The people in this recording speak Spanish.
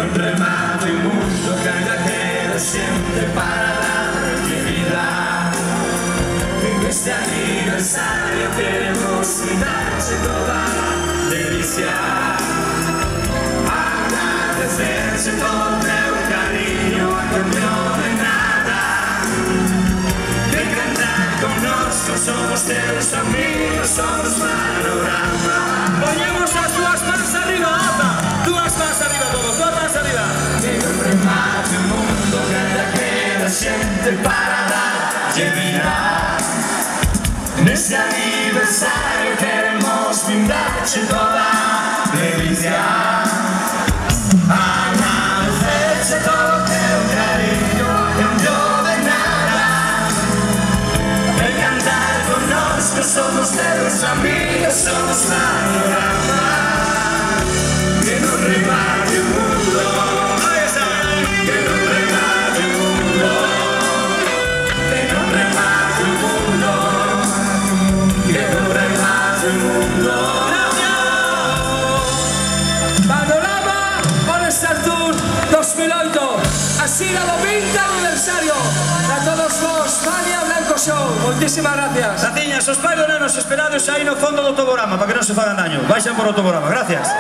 con remate un mundo que haya queda siempre para darle vida. En este aniversario queremos brindarse toda la delicia, agradecerse todo el cariño a cambio de nada, de cantar con nosotros, somos teus amigos, somos Panorama. Poñemos as dúas mans arriba, apa, dúas mans arriba todos, dúas mans arriba. Que no remate un mundo que haya queda siempre para darlle vida. Neste aniversario queremos brindarche toda delicia, agradecerche todo teu cariño a cambio de nada, de cantar con nosotros, somos teus amigos, somos Panorama. Que no remate un mundo, que no remate un mundo, que no remate un mundo, que no remate un mundo. Panorama All-Star Tour 2008, así la do 20 aniversario. A todos vos, Fania Blanco Show, moitísimas gracias. Raciñas, os pais nenos esperados aí no fondo do toborama para que non se fagan daño. Baixan por o toborama, gracias.